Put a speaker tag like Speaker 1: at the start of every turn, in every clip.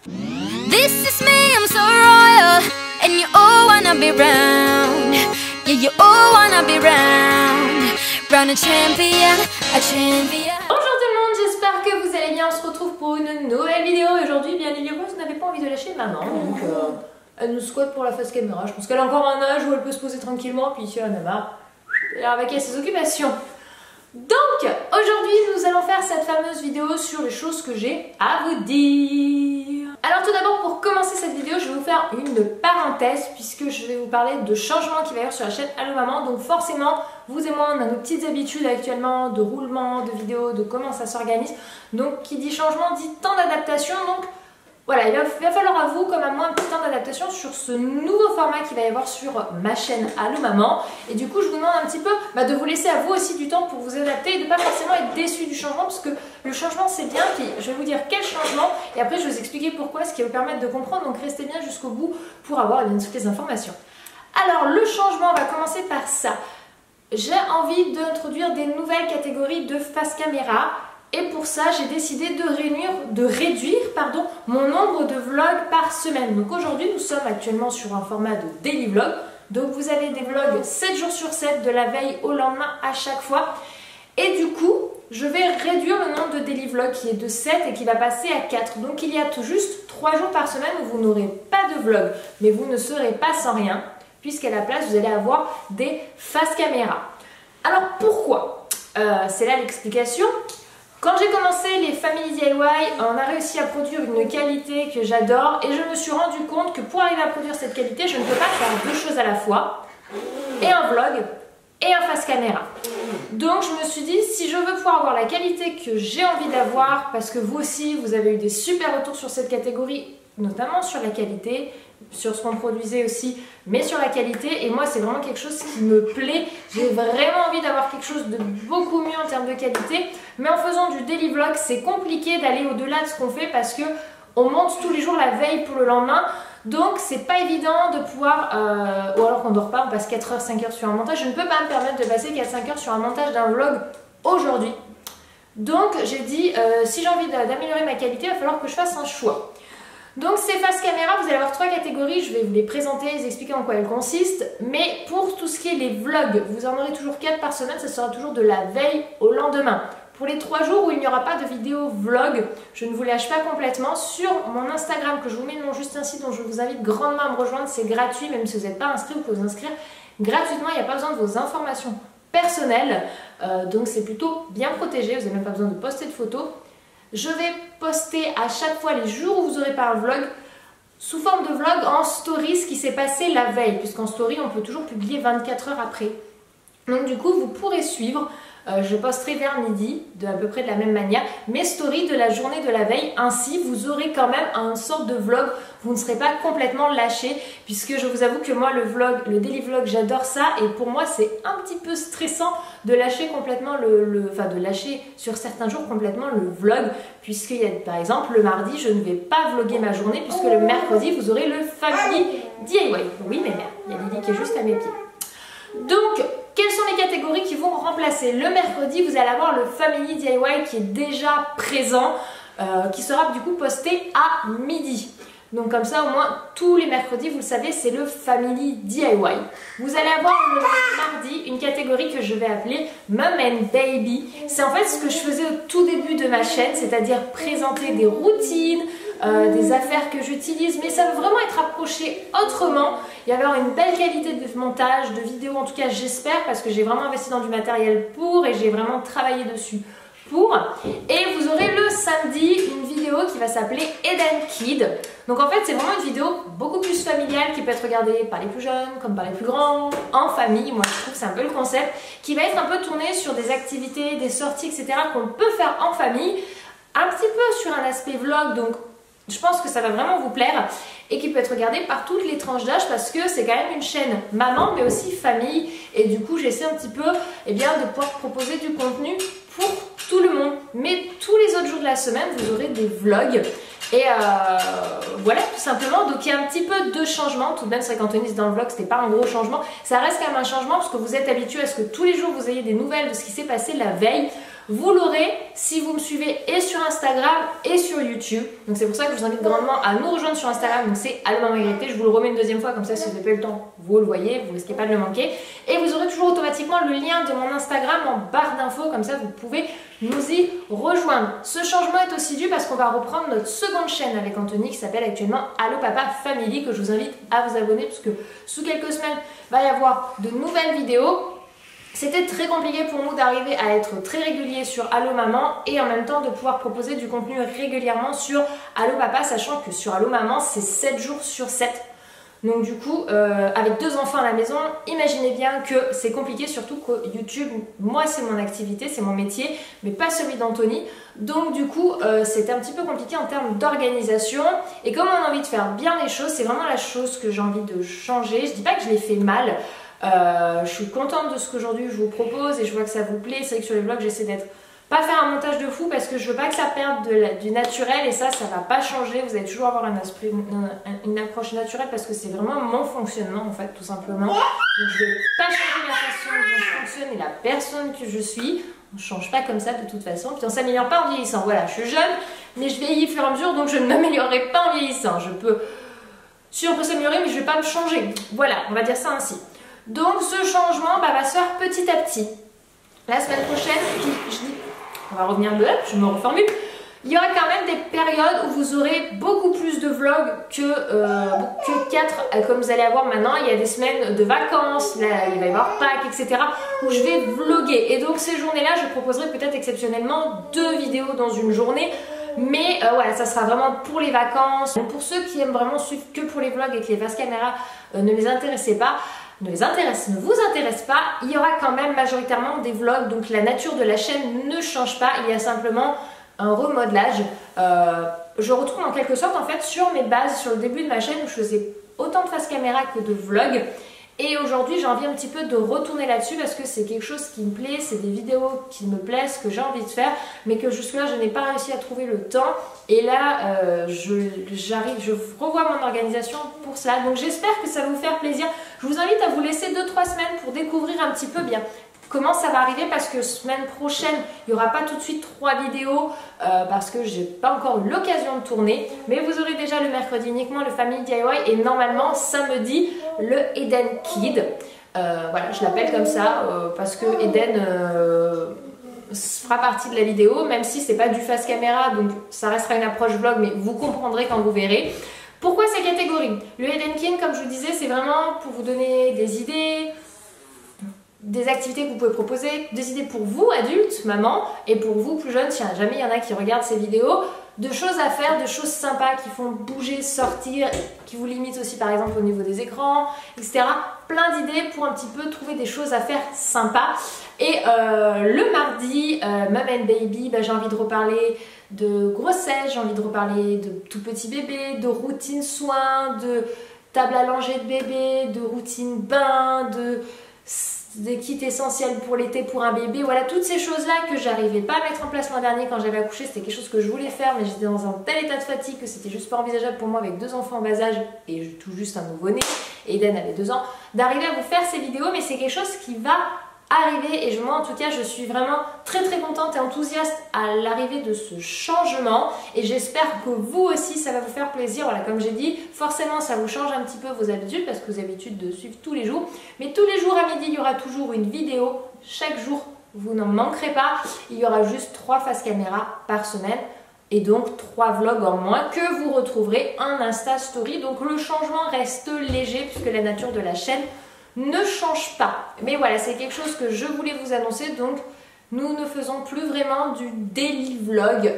Speaker 1: This is me, I'm so royal, and you all wanna be round. Yeah, you all wanna be round. Round a champion, a champion.
Speaker 2: Bonjour tout le monde, j'espère que vous allez bien. On se retrouve pour une nouvelle vidéo. Aujourd'hui, bien évidemment, vous n'avez pas envie de lâcher maman, donc elle nous squatte pour la face caméra. Je pense qu'elle a encore un âge où elle peut se poser tranquillement, puis si elle en a marre, elle a vaquer à ses occupations. Donc, aujourd'hui, nous allons faire cette fameuse vidéo sur les choses que j'ai à vous dire. Alors tout d'abord, pour commencer cette vidéo, je vais vous faire une parenthèse puisque je vais vous parler de changements qui va y avoir sur la chaîne Allo Maman. Donc forcément, vous et moi, on a nos petites habitudes actuellement de roulement, de vidéos, de comment ça s'organise. Donc qui dit changement dit temps d'adaptation. Donc voilà, il va falloir à vous comme à moi un petit temps d'adaptation sur ce nouveau format qu'il va y avoir sur ma chaîne Allo Maman. Et du coup, je vous demande un petit peu de vous laisser à vous aussi du temps pour vous adapter et de ne pas forcément être déçu du changement, parce que le changement c'est bien, puis je vais vous dire quel changement et après je vais vous expliquer pourquoi, ce qui va vous permettre de comprendre, donc restez bien jusqu'au bout pour avoir toutes les informations. Alors le changement, on va commencer par ça. J'ai envie d'introduire des nouvelles catégories de face caméra. Et pour ça, j'ai décidé de réduire mon nombre de vlogs par semaine. Donc aujourd'hui, nous sommes actuellement sur un format de daily vlog. Donc vous avez des vlogs 7 jours sur 7, de la veille au lendemain à chaque fois. Et du coup, je vais réduire le nombre de daily vlogs qui est de 7 et qui va passer à 4. Donc il y a tout juste 3 jours par semaine où vous n'aurez pas de vlog. Mais vous ne serez pas sans rien, puisqu'à la place, vous allez avoir des face caméra. Alors pourquoi c'est là l'explication. Quand j'ai commencé les Family DIY, on a réussi à produire une qualité que j'adore et je me suis rendu compte que pour arriver à produire cette qualité, je ne peux pas faire deux choses à la fois, et un vlog et un face caméra. Donc je me suis dit, si je veux pouvoir avoir la qualité que j'ai envie d'avoir, parce que vous aussi vous avez eu des super retours sur cette catégorie, notamment sur la qualité, sur ce qu'on produisait aussi, mais sur la qualité, et moi c'est vraiment quelque chose qui me plaît. J'ai vraiment envie d'avoir quelque chose de beaucoup mieux en termes de qualité, mais en faisant du daily vlog c'est compliqué d'aller au-delà de ce qu'on fait parce que on monte tous les jours la veille pour le lendemain, donc c'est pas évident de pouvoir, ou alors qu'on dort pas, on passe 4 heures, 5 heures sur un montage. Je ne peux pas me permettre de passer 4-5 heures sur un montage d'un vlog aujourd'hui. Donc j'ai dit, si j'ai envie d'améliorer ma qualité, il va falloir que je fasse un choix. Donc ces face caméra, vous allez avoir 3 catégories, je vais vous les présenter, vous expliquer en quoi elles consistent. Mais pour tout ce qui est les vlogs, vous en aurez toujours 4 par semaine, ça sera toujours de la veille au lendemain. Pour les 3 jours où il n'y aura pas de vidéo vlog, je ne vous lâche pas complètement. Sur mon Instagram, que je vous mets le nom juste ainsi, dont je vous invite grandement à me rejoindre, c'est gratuit, même si vous n'êtes pas inscrit, vous pouvez vous inscrire gratuitement, il n'y a pas besoin de vos informations personnelles. Donc c'est plutôt bien protégé, vous n'avez même pas besoin de poster de photos. Je vais poster à chaque fois les jours où vous n'aurez pas un vlog sous forme de vlog en story ce qui s'est passé la veille, puisqu'en story on peut toujours publier 24 heures après. Donc du coup vous pourrez suivre, je posterai vers midi à peu près de la même manière mes stories de la journée de la veille, ainsi vous aurez quand même un sorte de vlog, vous ne serez pas complètement lâché, puisque je vous avoue que moi le daily vlog j'adore ça, et pour moi c'est un petit peu stressant de lâcher complètement de lâcher sur certains jours complètement le vlog, puisqu'il y a par exemple le mardi je ne vais pas vlogger ma journée, puisque le mercredi vous aurez le Family DIY. Oui mais merde, il y a Lily qui est juste à mes pieds. Donc quelles sont les catégories qui vont remplacer? Le mercredi, vous allez avoir le Family DIY qui est déjà présent, qui sera du coup posté à midi. Donc comme ça, au moins, tous les mercredis, vous le savez, c'est le Family DIY. Vous allez avoir le mardi une catégorie que je vais appeler Mom and Baby. C'est en fait ce que je faisais au tout début de ma chaîne, c'est-à-dire présenter des routines, des affaires que j'utilise, mais ça veut vraiment être approché autrement. Il va y avoir une belle qualité de montage, de vidéo, en tout cas j'espère, parce que j'ai vraiment investi dans du matériel pour, et j'ai vraiment travaillé dessus pour. Et vous aurez le samedi une vidéo qui va s'appeler Eden Kid. Donc en fait c'est vraiment une vidéo beaucoup plus familiale qui peut être regardée par les plus jeunes comme par les plus grands, en famille. Moi je trouve que c'est un peu le concept, qui va être un peu tourné sur des activités, des sorties, etc. qu'on peut faire en famille, un petit peu sur un aspect vlog, donc je pense que ça va vraiment vous plaire, et qui peut être regardé par toutes les tranches d'âge, parce que c'est quand même une chaîne maman mais aussi famille, et du coup j'essaie un petit peu de pouvoir proposer du contenu pour tout le monde. Mais tous les autres jours de la semaine vous aurez des vlogs, et voilà tout simplement. Donc il y a un petit peu de changement tout de même. C'est vrai qu'Anthony dans le vlog c'était pas un gros changement, ça reste quand même un changement parce que vous êtes habitué à ce que tous les jours vous ayez des nouvelles de ce qui s'est passé la veille. vous l'aurez si vous me suivez et sur Instagram et sur YouTube. Donc c'est pour ça que je vous invite grandement à nous rejoindre sur Instagram. Donc c'est Allo Maman YT. Je vous le remets une deuxième fois, comme ça si vous n'avez pas eu le temps, vous le voyez, vous risquez pas de le manquer. Et vous aurez toujours automatiquement le lien de mon Instagram en barre d'infos, comme ça vous pouvez nous y rejoindre. Ce changement est aussi dû parce qu'on va reprendre notre seconde chaîne avec Anthony qui s'appelle actuellement Allo Papa Family, que je vous invite à vous abonner puisque sous quelques semaines il va y avoir de nouvelles vidéos. C'était très compliqué pour nous d'arriver à être très régulier sur Allo Maman et en même temps de pouvoir proposer du contenu régulièrement sur Allo Papa, sachant que sur Allo Maman c'est 7 jours sur 7. Donc du coup, avec 2 enfants à la maison, imaginez bien que c'est compliqué, surtout que YouTube, moi c'est mon activité, c'est mon métier, mais pas celui d'Anthony. Donc du coup, c'était un petit peu compliqué en termes d'organisation. Et comme on a envie de faire bien les choses, c'est vraiment la chose que j'ai envie de changer. Je dis pas que je l'ai fait mal, je suis contente de ce qu'aujourd'hui je vous propose et je vois que ça vous plaît. C'est vrai que sur les vlogs, j'essaie d'être... pas faire un montage de fou parce que je veux pas que ça perde du naturel et ça va pas changer. Vous allez toujours avoir une approche naturelle parce que c'est vraiment mon fonctionnement en fait, tout simplement. Donc je vais pas changer la façon dont je fonctionne et la personne que je suis. On change pas comme ça de toute façon. Puis on s'améliore pas en vieillissant. Voilà, je suis jeune mais je vieillis au fur et à mesure donc je ne m'améliorerai pas en vieillissant. Si on peut s'améliorer mais je vais pas me changer. Voilà, on va dire ça ainsi. Donc ce changement va se faire petit à petit. La semaine prochaine, on va revenir de là, je me reformule. Il y aura quand même des périodes où vous aurez beaucoup plus de vlogs que 4 comme vous allez avoir maintenant. Il y a des semaines de vacances, là, il va y avoir Pâques, etc. où je vais vlogger. Et donc ces journées-là, je proposerai peut-être exceptionnellement 2 vidéos dans une journée. Mais voilà, ça sera vraiment pour les vacances. Donc, pour ceux qui aiment vraiment suivre que pour les vlogs et que les face caméra ne les intéressez pas, ne vous intéresse pas, il y aura quand même majoritairement des vlogs, donc la nature de la chaîne ne change pas, il y a simplement un remodelage. Je retrouve en quelque sorte en fait sur mes bases, sur le début de ma chaîne où je faisais autant de face caméra que de vlogs. Et aujourd'hui j'ai envie un petit peu de retourner là-dessus parce que c'est quelque chose qui me plaît, c'est des vidéos qui me plaisent, que j'ai envie de faire, mais que jusque là je n'ai pas réussi à trouver le temps. Et là je revois mon organisation pour cela. Donc j'espère que ça va vous faire plaisir. Je vous invite à vous laisser 2-3 semaines pour découvrir un petit peu bien comment ça va arriver parce que semaine prochaine il n'y aura pas tout de suite 3 vidéos parce que j'ai pas encore eu l'occasion de tourner, mais vous aurez déjà le mercredi uniquement le Family DIY et normalement samedi le Eden Kid. Voilà, je l'appelle comme ça parce que Eden fera partie de la vidéo, même si c'est pas du face caméra, donc ça restera une approche vlog, mais vous comprendrez quand vous verrez. Pourquoi ces catégories? Le Eden Kid, comme je vous disais, c'est vraiment pour vous donner des idées, des activités que vous pouvez proposer, des idées pour vous, adultes, maman, et pour vous, plus jeunes, si jamais il y en a qui regardent ces vidéos, de choses à faire, de choses sympas qui font bouger, sortir, qui vous limitent aussi par exemple au niveau des écrans, etc. Plein d'idées pour un petit peu trouver des choses à faire sympas. Et le mardi, Mum and Baby, j'ai envie de reparler de grossesse, j'ai envie de reparler de tout petit bébé, de routine soins, de table allongée de bébé, de routine bain, des kits essentiels pour l'été pour un bébé, voilà toutes ces choses là que j'arrivais pas à mettre en place l'an dernier quand j'avais accouché. C'était quelque chose que je voulais faire mais j'étais dans un tel état de fatigue que c'était juste pas envisageable pour moi avec 2 enfants en bas âge et tout juste un nouveau-né, Eden avait 2 ans, d'arriver à vous faire ces vidéos, mais c'est quelque chose qui va arriver et moi en tout cas je suis vraiment très contente et enthousiaste à l'arrivée de ce changement et j'espère que vous aussi ça va vous faire plaisir. Voilà, comme j'ai dit, forcément ça vous change un petit peu vos habitudes parce que vous avez l'habitude de suivre tous les jours, mais tous les jours à midi il y aura toujours une vidéo, chaque jour vous n'en manquerez pas. Il y aura juste 3 faces caméra par semaine et donc 3 vlogs en moins que vous retrouverez en Insta Story. Donc le changement reste léger puisque la nature de la chaîne ne change pas. Mais voilà, c'est quelque chose que je voulais vous annoncer. Donc nous ne faisons plus vraiment du daily vlog,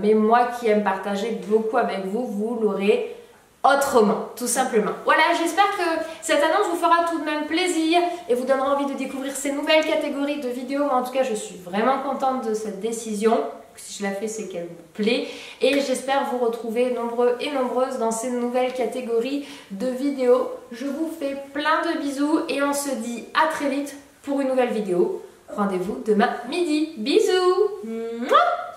Speaker 2: mais moi qui aime partager beaucoup avec vous, vous l'aurez autrement, tout simplement. Voilà, j'espère que cette annonce vous fera tout de même plaisir et vous donnera envie de découvrir ces nouvelles catégories de vidéos. Mais en tout cas, je suis vraiment contente de cette décision. Si je la fais, c'est qu'elle vous plaît. Et j'espère vous retrouver nombreux et nombreuses dans ces nouvelles catégories de vidéos. Je vous fais plein de bisous et on se dit à très vite pour une nouvelle vidéo. Rendez-vous demain midi. Bisous. Mouah.